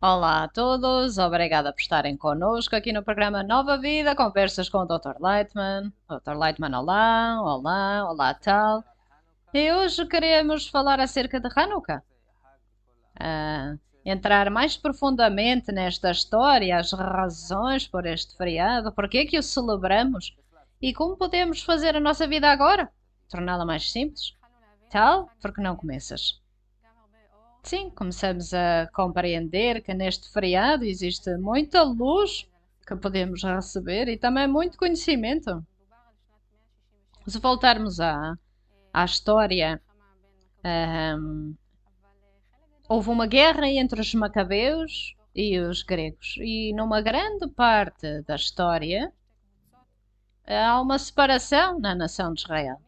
Olá a todos, obrigada por estarem connosco aqui no programa Nova Vida, conversas com o Dr. Lightman. Dr. Lightman, olá, olá, olá tal. E hoje queremos falar acerca de Hanukkah. Ah, Entrar mais profundamente nesta história, as razões por este feriado, porque é que o celebramos e como podemos fazer a nossa vida agora, torná-la mais simples. Tal, porque não começas? Sim, começamos a compreender que neste feriado existe muita luz que podemos receber e também muito conhecimento. Se voltarmos à história, ahm, houve uma guerra entre os macabeus e os gregos, e numa grande parte da história há uma separação na nação de Israel.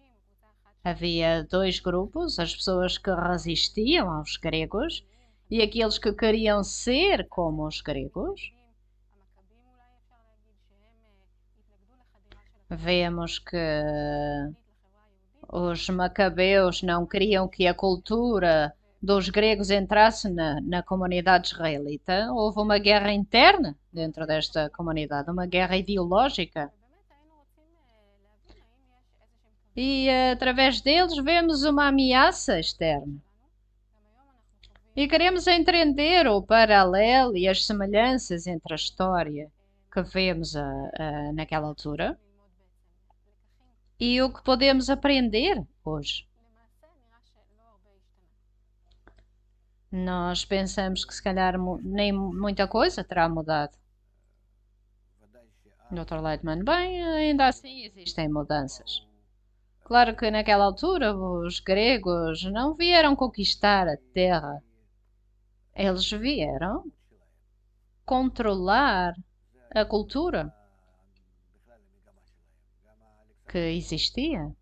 Havia dois grupos, as pessoas que resistiam aos gregos e aqueles que queriam ser como os gregos. Vemos que os macabeus não queriam que a cultura dos gregos entrasse na comunidade israelita. Houve uma guerra interna dentro desta comunidade, uma guerra ideológica. E através deles vemos uma ameaça externa. E queremos entender o paralelo e as semelhanças entre a história que vemos naquela altura e o que podemos aprender hoje. Nós pensamos que se calhar nem muita coisa terá mudado. Dr. Lightman, bem, ainda assim existem mudanças. Claro que naquela altura os gregos não vieram conquistar a terra. Eles vieram controlar a cultura que existia.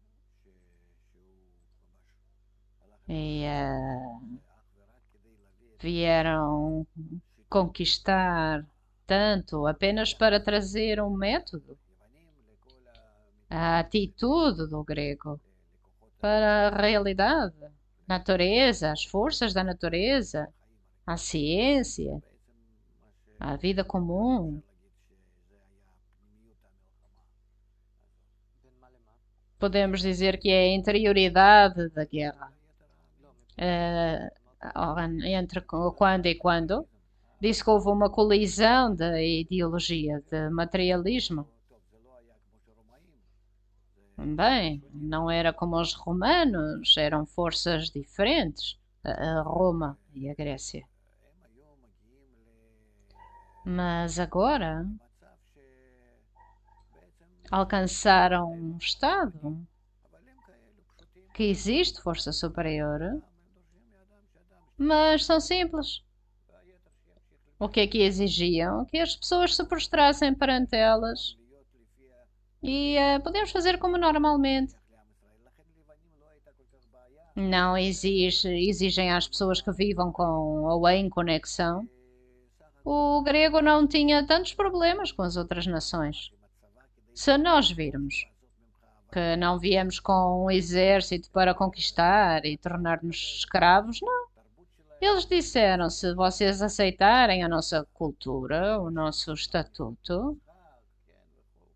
E vieram conquistar tanto apenas para trazer um método, a atitude do grego para a realidade, natureza, as forças da natureza, a ciência, a vida comum. Podemos dizer que é a interioridade da guerra. Eh, Entre quando e quando, disse que houve uma colisão da ideologia, de materialismo. Bem, não era como os romanos, eram forças diferentes, a Roma e a Grécia. Mas agora alcançaram um estado que existe força superior, mas são simples. O que é que exigiam? Que as pessoas se prostrassem perante elas e podemos fazer como normalmente. Não exigem às pessoas que vivam com ou em conexão. O grego não tinha tantos problemas com as outras nações. Se nós virmos que não viemos com um exército para conquistar e tornar-nos escravos, não. Eles disseram: se vocês aceitarem a nossa cultura, o nosso estatuto,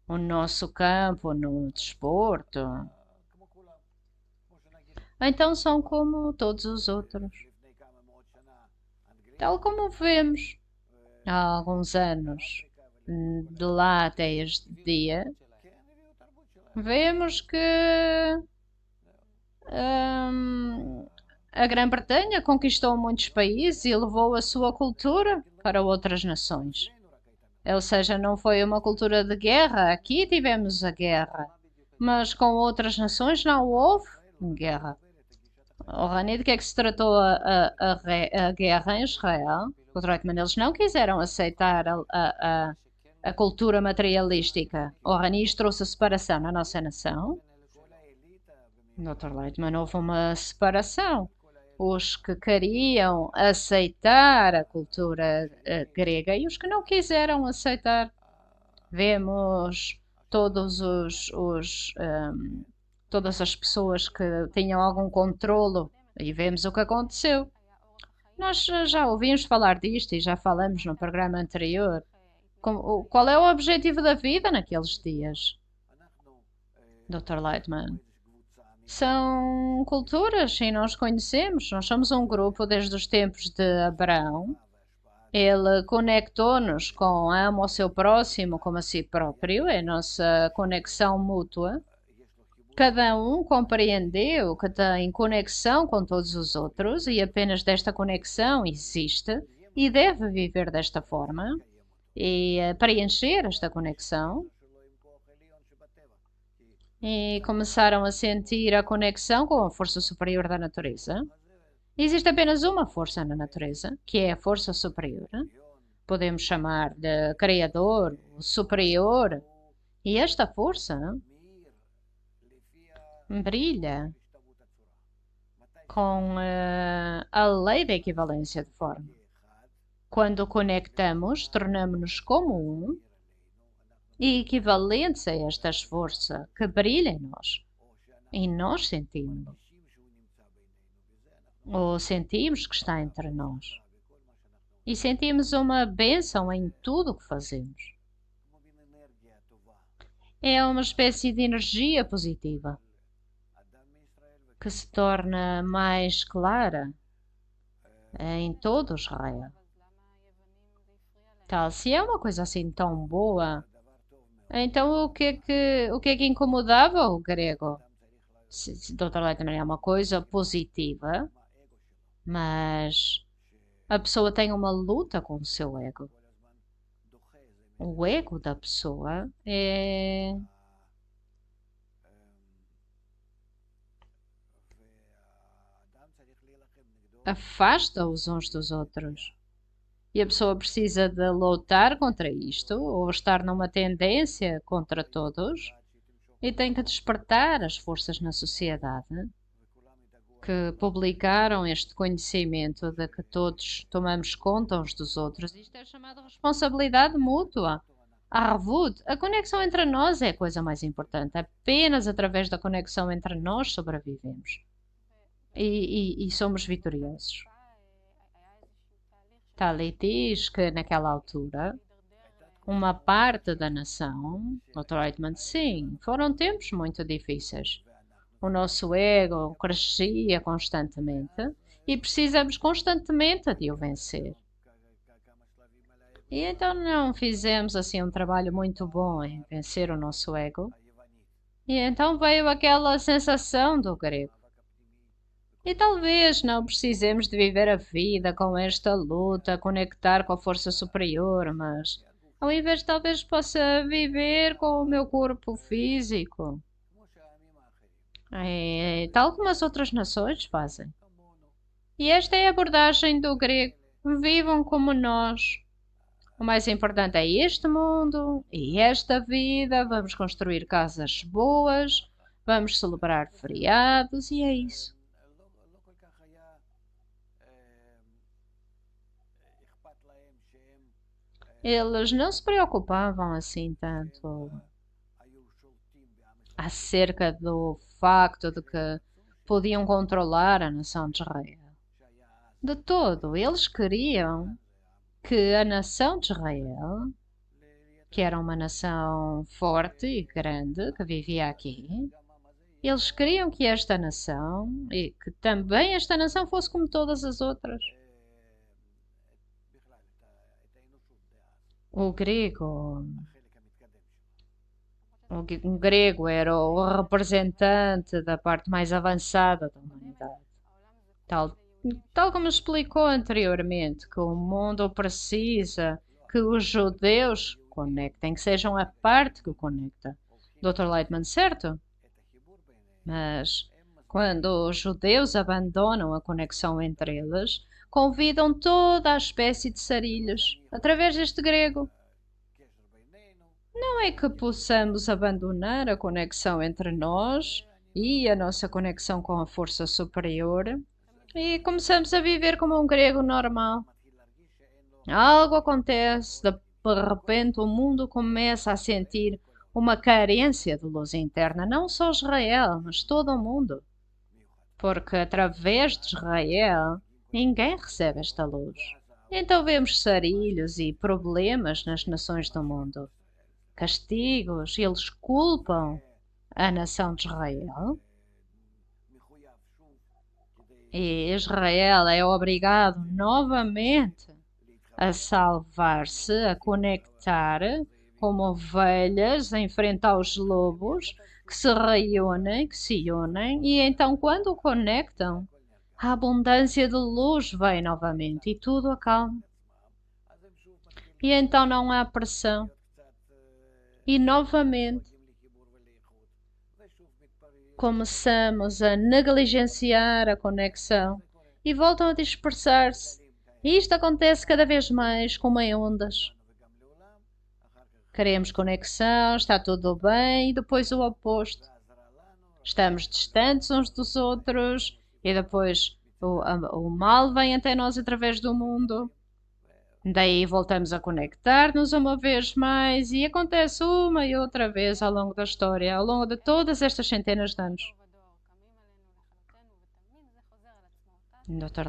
o nosso campo no desporto, então são como todos os outros. Tal como vemos há alguns anos, de lá até este dia, vemos que hum, a Grã-Bretanha conquistou muitos países e levou a sua cultura para outras nações. Ou seja, não foi uma cultura de guerra. Aqui tivemos a guerra, mas com outras nações não houve guerra. O Rani, de que é que se tratou a guerra em Israel? O Reutemann, eles não quiseram aceitar a cultura materialística. O Rani trouxe a separação na nossa nação. Dr. Leitman, houve uma separação. Os que queriam aceitar a cultura grega e os que não quiseram aceitar. Vemos todos todas as pessoas que tinham algum controlo e vemos o que aconteceu. Nós já ouvimos falar disto e já falamos no programa anterior. Qual é o objetivo da vida naqueles dias, Dr. Lightman? São culturas e nós conhecemos. Nós somos um grupo desde os tempos de Abraão. Ele conectou-nos com amo ao seu próximo como a si próprio, é a nossa conexão mútua. Cada um compreendeu que tem conexão com todos os outros e apenas desta conexão existe e deve viver desta forma e preencher esta conexão. E começaram a sentir a conexão com a força superior da natureza. Existe apenas uma força na natureza, que é a força superior. Podemos chamar de Criador, o Superior. E esta força brilha com a lei da equivalência de forma. Quando conectamos, tornamos-nos como um e equivalentes a esta força que brilha em nós. E nós sentimos. Ou sentimos que está entre nós. E sentimos uma bênção em tudo o que fazemos. É uma espécie de energia positiva que se torna mais clara em todo Israel. Tal, se é uma coisa assim tão boa, então o que é que incomodava o grego? Dr. Light também é uma coisa positiva, mas a pessoa tem uma luta com o seu ego. O ego da pessoa afasta-os uns dos outros. E a pessoa precisa de lutar contra isto, ou estar numa tendência contra todos, e tem que despertar as forças na sociedade que publicaram este conhecimento de que todos tomamos conta uns dos outros. Isto é chamado responsabilidade mútua. A Arvut, a conexão entre nós é a coisa mais importante. Apenas através da conexão entre nós sobrevivemos. E somos vitoriosos. Tali diz que naquela altura, uma parte da nação, Dr. Reitman, sim, foram tempos muito difíceis. O nosso ego crescia constantemente e precisamos constantemente de o vencer. E então não fizemos assim um trabalho muito bom em vencer o nosso ego. E então veio aquela sensação do grego. E talvez não precisemos de viver a vida com esta luta, conectar com a força superior, mas ao invés talvez possa viver com o meu corpo físico. Tal como as outras nações fazem. E esta é a abordagem do grego. Vivam como nós. O mais importante é este mundo e esta vida. Vamos construir casas boas, vamos celebrar feriados e é isso. Eles não se preocupavam assim tanto acerca do facto de que podiam controlar a nação de Israel. De todo, eles queriam que a nação de Israel, que era uma nação forte e grande, que vivia aqui, eles queriam que esta nação, e que também esta nação fosse como todas as outras. O grego, o grego era o representante da parte mais avançada da humanidade. Tal, tal como explicou anteriormente, que o mundo precisa que os judeus conectem, que sejam a parte que o conecta. Dr. Lightman, certo? Mas quando os judeus abandonam a conexão entre eles, convidam toda a espécie de sarilhos através deste grego. Não é que possamos abandonar a conexão entre nós e a nossa conexão com a força superior e começamos a viver como um grego normal. Algo acontece, de repente o mundo começa a sentir uma carência de luz interna, não só Israel, mas todo o mundo. Porque através de Israel Ninguém recebe esta luz. Então vemos sarilhos e problemas nas nações do mundo. Castigos, eles culpam a nação de Israel. E Israel é obrigado novamente a salvar-se, a conectar como ovelhas, a enfrentar os lobos que se unem, e então quando conectam, a abundância de luz vem novamente e tudo acalma. E então não há pressão. E novamente começamos a negligenciar a conexão e voltam a dispersar-se. E isto acontece cada vez mais como em ondas. Queremos conexão, está tudo bem, e depois o oposto. Estamos distantes uns dos outros e depois o mal vem até nós através do mundo. Daí voltamos a conectar-nos uma vez mais e acontece uma e outra vez ao longo da história, ao longo de todas estas centenas de anos. Doutor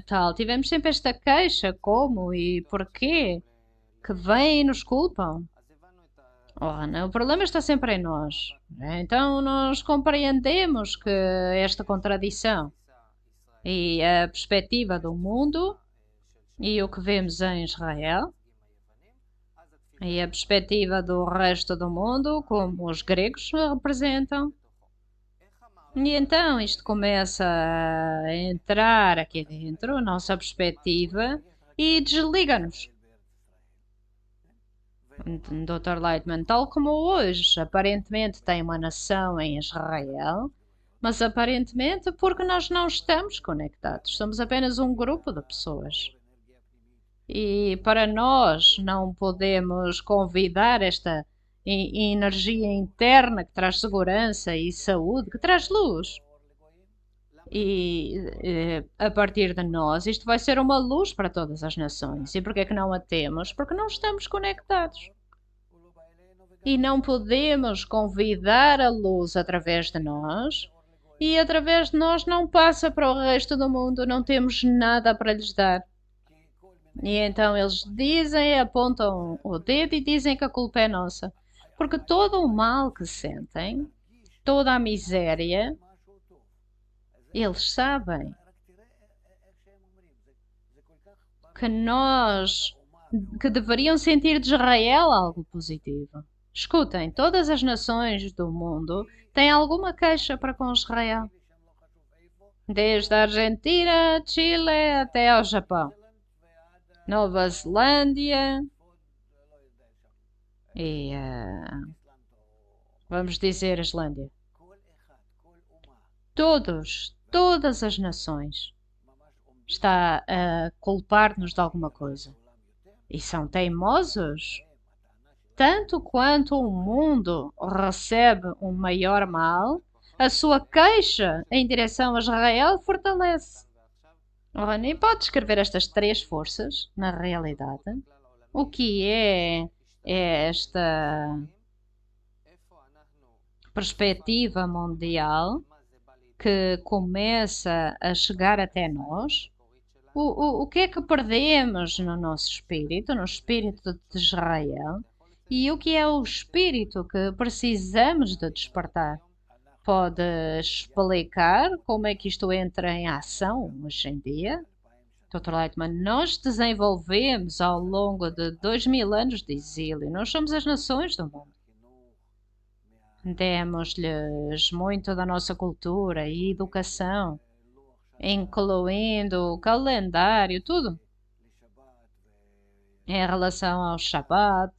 Tal, tivemos sempre esta queixa, como e porquê, que vêm e nos culpam. Ora, não, o problema está sempre em nós, né? Então nós compreendemos que esta contradição e a perspectiva do mundo e o que vemos em Israel e a perspectiva do resto do mundo, como os gregos representam. E então isto começa a entrar aqui dentro, a nossa perspectiva, e desliga-nos. Dr. Lightman, tal como hoje, aparentemente tem uma nação em Israel, mas aparentemente porque nós não estamos conectados, somos apenas um grupo de pessoas. E para nós não podemos convidar esta energia interna que traz segurança e saúde, que traz luz. E a partir de nós, isto vai ser uma luz para todas as nações. E porquê é que não a temos? Porque não estamos conectados. E não podemos convidar a luz através de nós. E através de nós não passa para o resto do mundo, não temos nada para lhes dar. E então eles dizem, apontam o dedo e dizem que a culpa é nossa. Porque todo o mal que sentem, toda a miséria, eles sabem que que deveriam sentir de Israel algo positivo. Escutem, todas as nações do mundo têm alguma queixa para com Israel. Desde a Argentina, Chile até ao Japão. Nova Zelândia e vamos dizer Islândia. Todas as nações está a culpar-nos de alguma coisa. E são teimosos. Tanto quanto o mundo recebe um maior mal, a sua queixa em direção a Israel fortalece. Rony, pode descrever estas três forças na realidade? O que é esta perspectiva mundial que começa a chegar até nós? O que é que perdemos no nosso espírito, no espírito de Israel? E o que é o espírito que precisamos de despertar? Pode explicar como é que isto entra em ação hoje em dia? Dr. Lightman, nós desenvolvemos ao longo de 2000 anos de exílio. Nós somos as nações do mundo. Demos-lhes muito da nossa cultura e educação, incluindo o calendário, tudo. Em relação ao Shabat,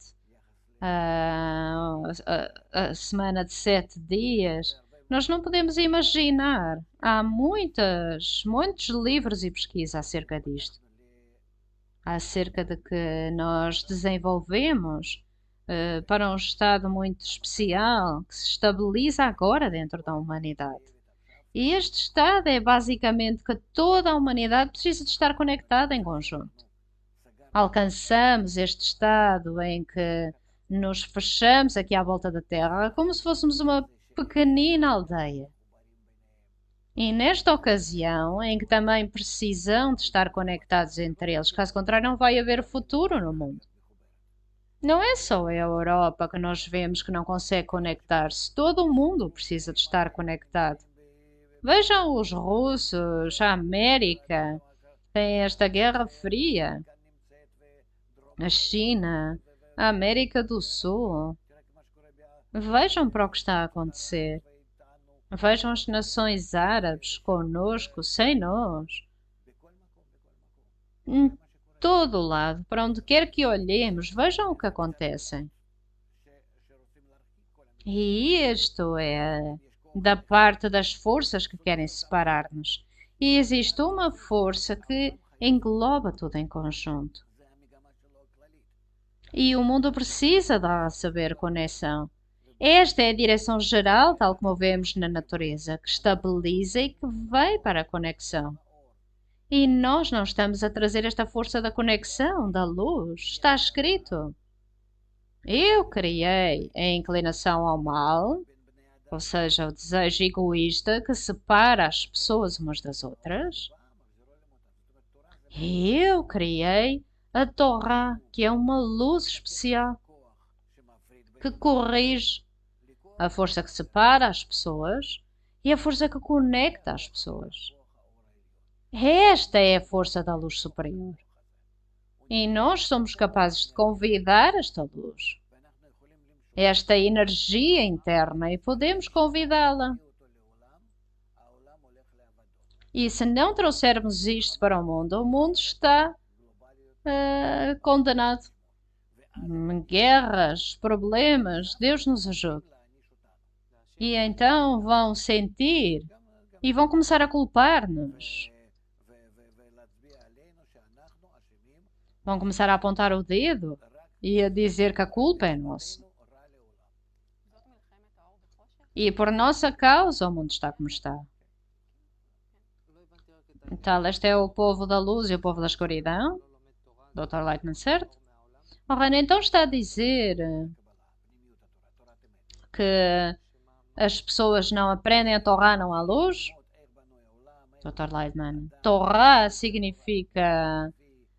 a semana de 7 dias, nós não podemos imaginar. Há muitos livros e pesquisa acerca disto. Acerca de que nós desenvolvemos para um estado muito especial que se estabiliza agora dentro da humanidade. E este estado é basicamente que toda a humanidade precisa de estar conectada em conjunto. Alcançamos este estado em que nos fechamos aqui à volta da Terra como se fôssemos uma pequenina aldeia. E nesta ocasião, em que também precisam de estar conectados entre eles, caso contrário, não vai haver futuro no mundo. Não é só a Europa que nós vemos que não consegue conectar-se, todo o mundo precisa de estar conectado. Vejam os russos, a América, tem esta Guerra Fria, a China, a América do Sul. Vejam para o que está a acontecer. Vejam as nações árabes conosco, sem nós. Em todo lado, para onde quer que olhemos, vejam o que acontece. E isto é da parte das forças que querem separar-nos. E existe uma força que engloba tudo em conjunto. E o mundo precisa de saber conexão. Esta é a direção geral, tal como vemos na natureza, que estabiliza e que vai para a conexão. E nós não estamos a trazer esta força da conexão, da luz. Está escrito. Eu criei a inclinação ao mal, ou seja, o desejo egoísta que separa as pessoas umas das outras. E eu criei a Torá, que é uma luz especial que corrige a força que separa as pessoas e a força que conecta as pessoas. Esta é a força da luz superior. E nós somos capazes de convidar esta luz, esta energia interna, e podemos convidá-la. E se não trouxermos isto para o mundo está condenado. Guerras, problemas, Deus nos ajude. E então vão sentir e vão começar a culpar-nos. Vão começar a apontar o dedo e a dizer que a culpa é nossa. E por nossa causa o mundo está como está. Então, este é o povo da luz e o povo da escuridão. Dr. Lightman, certo? Oh, Renan, então está a dizer que as pessoas não aprendem a Torá, não há luz? Dr. Lightman, Torá significa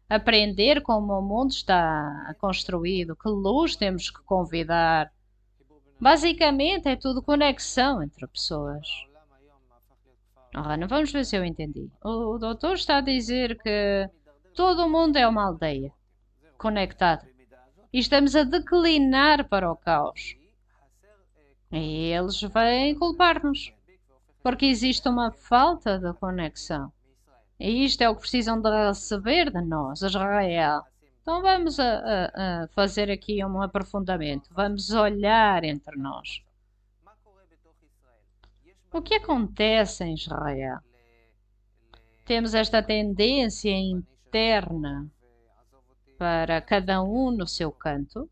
aprender como o mundo está construído, que luz temos que convidar. Basicamente é tudo conexão entre pessoas. Não vamos ver se eu entendi. O doutor está a dizer que todo o mundo é uma aldeia conectada e estamos a declinar para o caos. E eles vêm culpar-nos porque existe uma falta de conexão. E isto é o que precisam de receber de nós, Israel. Então vamos a fazer aqui um aprofundamento. Vamos olhar entre nós. O que acontece em Israel? Temos esta tendência interna para cada um no seu canto.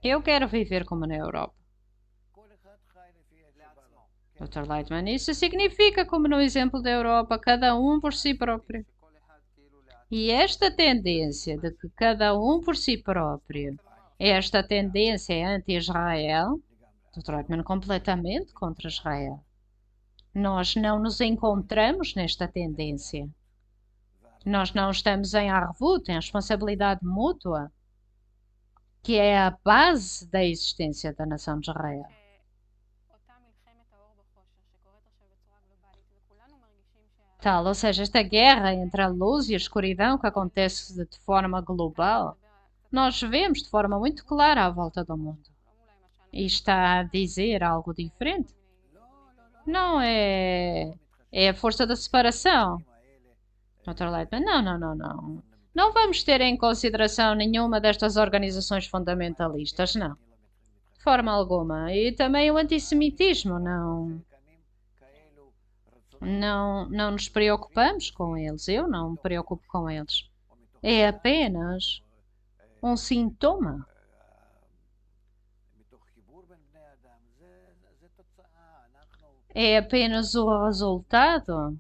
Eu quero viver como na Europa. Dr. Lightman, isso significa, como no exemplo da Europa, cada um por si próprio. E esta tendência de que cada um por si próprio, esta tendência é anti-Israel, Dr. Lightman, completamente contra Israel. Nós não nos encontramos nesta tendência. Nós não estamos em arvut, em responsabilidade mútua, que é a base da existência da nação de Israel. Tal, ou seja, esta guerra entre a luz e a escuridão que acontece de forma global, nós vemos de forma muito clara à volta do mundo. E está a dizer algo diferente. Não é. É a força da separação. Dr. Lightman, não. Não vamos ter em consideração nenhuma destas organizações fundamentalistas, não. De forma alguma. E também o antissemitismo, não. Não nos preocupamos com eles. Eu não me preocupo com eles. É apenas um sintoma. É apenas o resultado.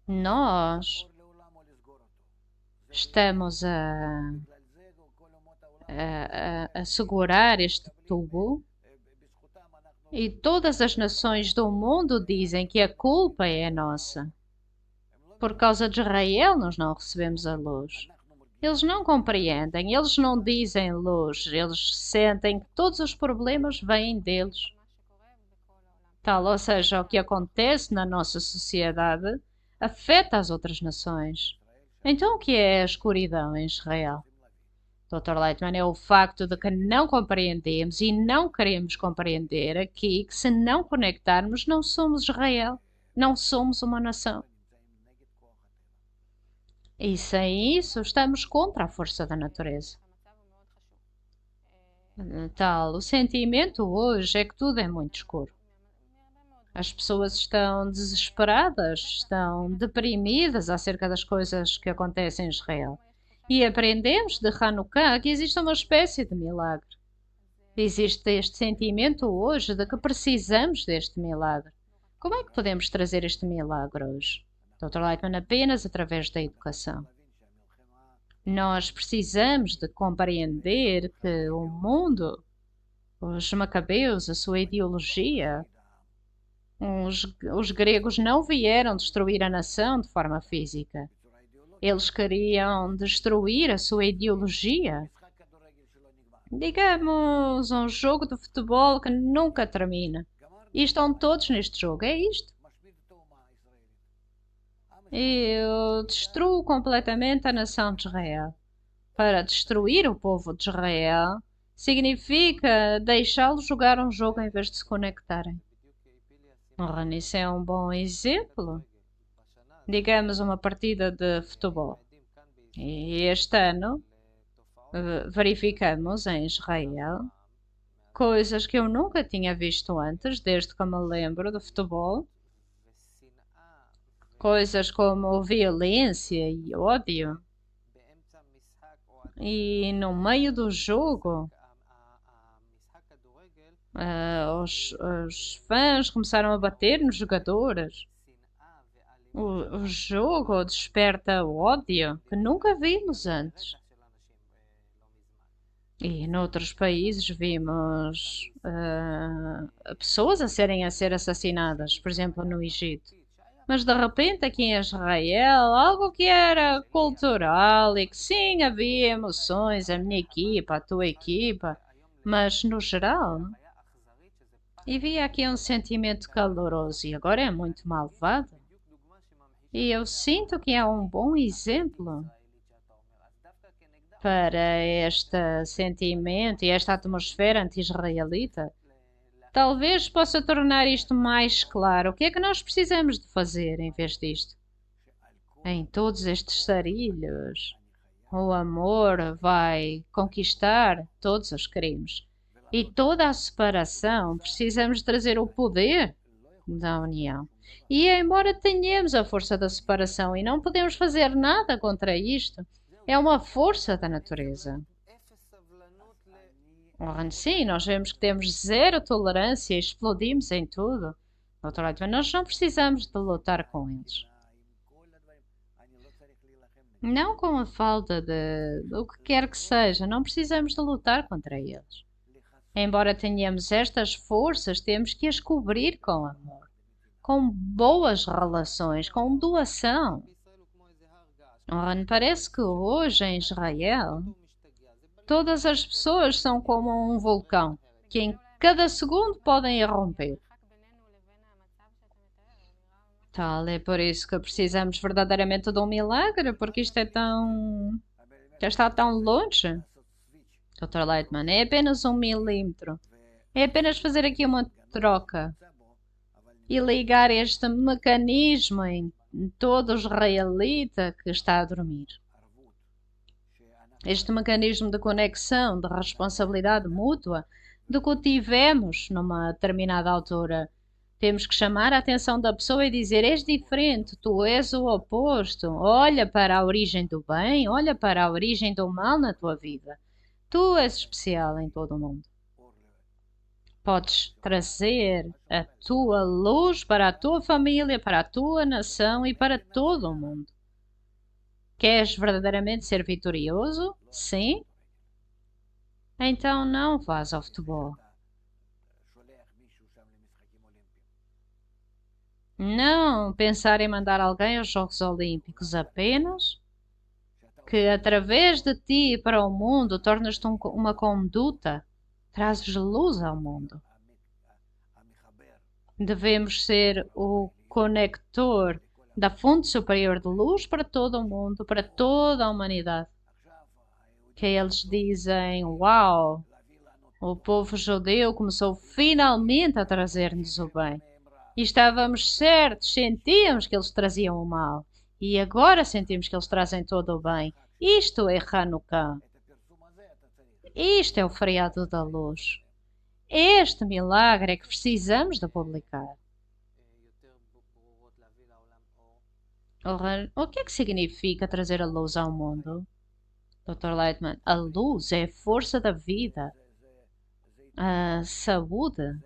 Nós estamos a segurar este tubo E todas as nações do mundo dizem que a culpa é nossa. Por causa de Israel, nós não recebemos a luz. Eles não compreendem, eles não dizem luz, eles sentem que todos os problemas vêm deles. Tal, ou seja, o que acontece na nossa sociedade afeta as outras nações. Então, o que é a escuridão em Israel? Dr. Lightman, é o facto de que não compreendemos e não queremos compreender aqui que se não conectarmos não somos Israel, não somos uma nação. E sem isso estamos contra a força da natureza. Tal, o sentimento hoje é que tudo é muito escuro. As pessoas estão desesperadas, estão deprimidas acerca das coisas que acontecem em Israel. E aprendemos de Hanukkah que existe uma espécie de milagre. Existe este sentimento hoje de que precisamos deste milagre. Como é que podemos trazer este milagre hoje? Dr. Lightman, apenas através da educação. Nós precisamos de compreender que o mundo, os macabeus, a sua ideologia, os gregos não vieram destruir a nação de forma física. Eles queriam destruir a sua ideologia. Digamos, um jogo de futebol que nunca termina. E estão todos neste jogo, é isto. Eu destruo completamente a nação de Israel. Para destruir o povo de Israel significa deixá-los jogar um jogo em vez de se conectarem. Ora, isso é um bom exemplo. Digamos uma partida de futebol. E este ano verificamos em Israel coisas que eu nunca tinha visto antes, desde que me lembro de futebol. Coisas como violência e ódio. E no meio do jogo, os fãs começaram a bater nos jogadores. O jogo desperta ódio que nunca vimos antes. E noutros países vimos pessoas a ser assassinadas, por exemplo, no Egito. Mas de repente aqui em Israel, algo que era cultural e que sim, havia emoções, a minha equipa, a tua equipa, mas no geral, e havia aqui um sentimento caloroso e agora é muito malvado. E eu sinto que é um bom exemplo para este sentimento e esta atmosfera anti-israelita. Talvez possa tornar isto mais claro. O que é que nós precisamos de fazer em vez disto? Em todos estes sarilhos, o amor vai conquistar todos os crimes. E toda a separação, precisamos trazer o poder da união. E embora tenhamos a força da separação e não podemos fazer nada contra isto, é uma força da natureza. Sim, nós vemos que temos zero tolerância e explodimos em tudo. Dr. Lightman, nós não precisamos de lutar com eles. Não com a falta de o que quer que seja, não precisamos de lutar contra eles. Embora tenhamos estas forças, temos que as cobrir com amor, com boas relações, com doação. Parece que hoje em Israel todas as pessoas são como um vulcão, que em cada segundo podem irromper. Tal, é por isso que precisamos verdadeiramente de um milagre, porque isto é tão... já está tão longe. Dr. Lightman, é apenas 1 milímetro. É apenas fazer aqui uma troca e ligar este mecanismo em todo o israelita que está a dormir. Este mecanismo de conexão, de responsabilidade mútua, de que o tivemos numa determinada altura. Temos que chamar a atenção da pessoa e dizer: és diferente, tu és o oposto. Olha para a origem do bem, olha para a origem do mal na tua vida. Tu és especial em todo o mundo. Podes trazer a tua luz para a tua família, para a tua nação e para todo o mundo. Queres verdadeiramente ser vitorioso? Sim? Então não vás ao futebol. Não pensar em mandar alguém aos Jogos Olímpicos apenas que através de ti para o mundo tornas-te uma conduta, trazes luz ao mundo. Devemos ser o conector da fonte superior de luz para todo o mundo, para toda a humanidade. Que eles dizem: Uau, o povo judeu começou finalmente a trazer-nos o bem. E estávamos certos, sentíamos que eles traziam o mal. E agora sentimos que eles trazem todo o bem. Isto é Hanukkah. Isto é o feriado da luz. Este milagre é que precisamos de publicar. O que é que significa trazer a luz ao mundo? Dr. Lightman, a luz é a força da vida, a saúde,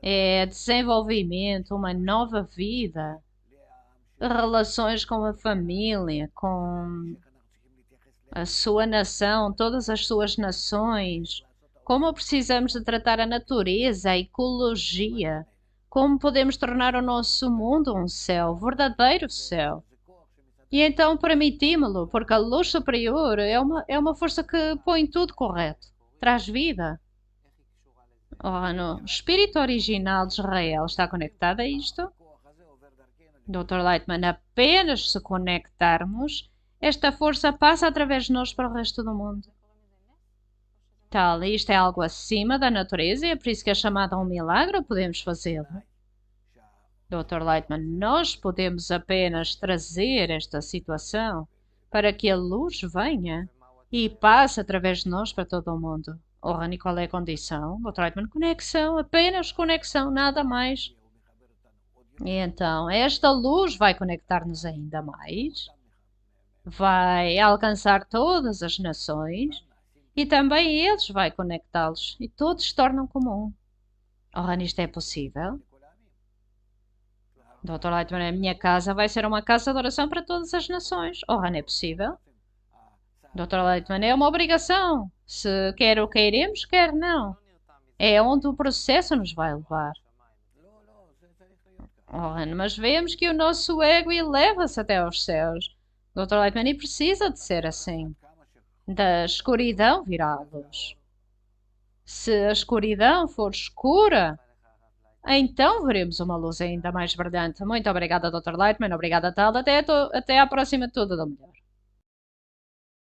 é desenvolvimento, uma nova vida, relações com a família, com a sua nação, todas as suas nações, como precisamos de tratar a natureza, a ecologia, como podemos tornar o nosso mundo um céu, verdadeiro céu. E então permitimos-lo, porque a luz superior é uma força que põe tudo correto, traz vida. Oh, no espírito original de Israel está conectado a isto? Dr. Lightman, apenas se conectarmos, esta força passa através de nós para o resto do mundo. Tal, isto é algo acima da natureza e é por isso que é chamado um milagre, ou podemos fazê-lo? Dr. Lightman, nós podemos apenas trazer esta situação para que a luz venha e passe através de nós para todo o mundo. Oh, Rani, qual é a condição? Dr. Lightman, conexão, apenas conexão, nada mais. E então, esta luz vai conectar-nos ainda mais, vai alcançar todas as nações e também eles vai conectá-los e todos se tornam comum. Oh, Rani, isto é possível? Dr. Lightman, a minha casa vai ser uma casa de oração para todas as nações. Oh, Rani, é possível? Dr. Lightman, é uma obrigação. Se quer o queiremos, quer não. É onde o processo nos vai levar. Oh, Ana, mas vemos que o nosso ego eleva-se até aos céus. Dr. Lightman, e precisa de ser assim. Da escuridão virá a luz. Se a escuridão for escura, então veremos uma luz ainda mais brilhante. Muito obrigada, Dr. Lightman. Obrigada, Tal. Até à próxima Tudo da Melhor.